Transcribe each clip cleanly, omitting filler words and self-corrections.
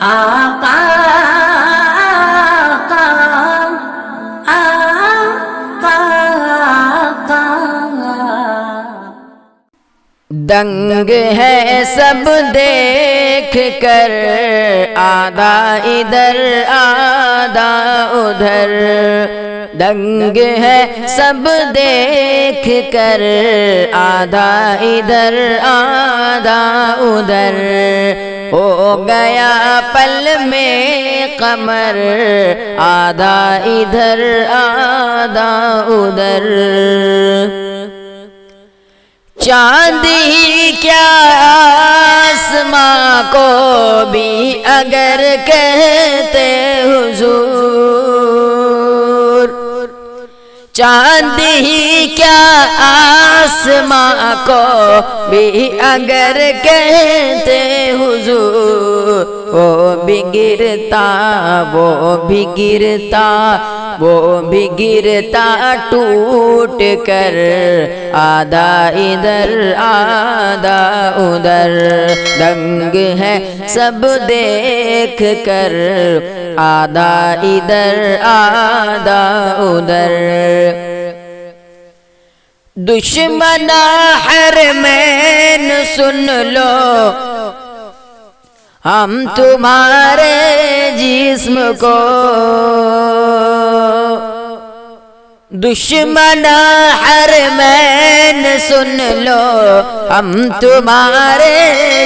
آقا آقا آقا آقا۔ دنگ ہے سب دیکھ کر آدھا ادھر آدھا ادھر، دنگ ہے سب دیکھ کر آدھا ادھر آدھا ادھر، ہو گیا پل میں قمر آدھا ادھر آدھا ادھر۔ چاند ہی کیا آسماں کو بھی اگر کہتے حضور، چاند ہی کیا آسماں کو بھی اگر کہتے حضور، وہ بھی گرتا وہ بھی گرتا وہ بھی گرتا ٹوٹ کر آدھا ادھر آدھا ادھر، دنگ ہے سب دیکھ کر آدھا ادھر آدھا ادھر۔ دشمنا حرمین سن لو ہم تمہارے جسم کو، دشمنا حرمین سن لو ہم تمہارے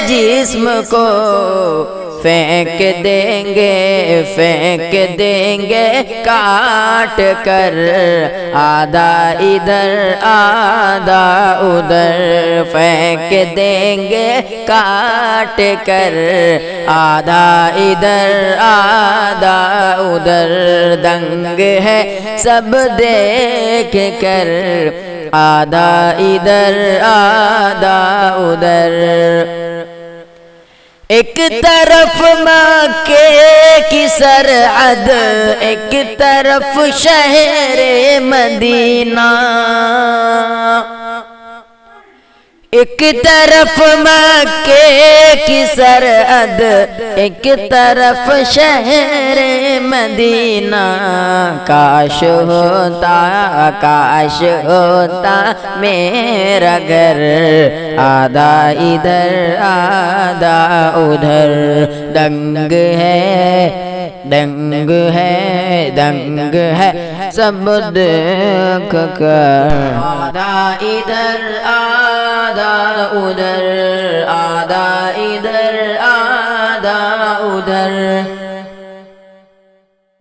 جسم کو، پھینک دیں گے کاٹ کر آدھا ادھر آدھا ادھر، پھینک دیں گے کاٹ کر آدھا ادھر آدھا ادھر، دنگ ہے سب دیکھ کر آدھا ادھر آدھا ادھر۔ ایک طرف مکے کی سرحد ایک طرف شہر مدینہ، ایک طرف مکے کی سرحد ایک طرف شہر مدینہ، کاش ہوتا میرا گھر آدھا ادھر آدھا ادھر، دنگ ہے سب دیکھ کر آدھا ادھر آدھا ادھر آدھا ادھر آدھا ادھر۔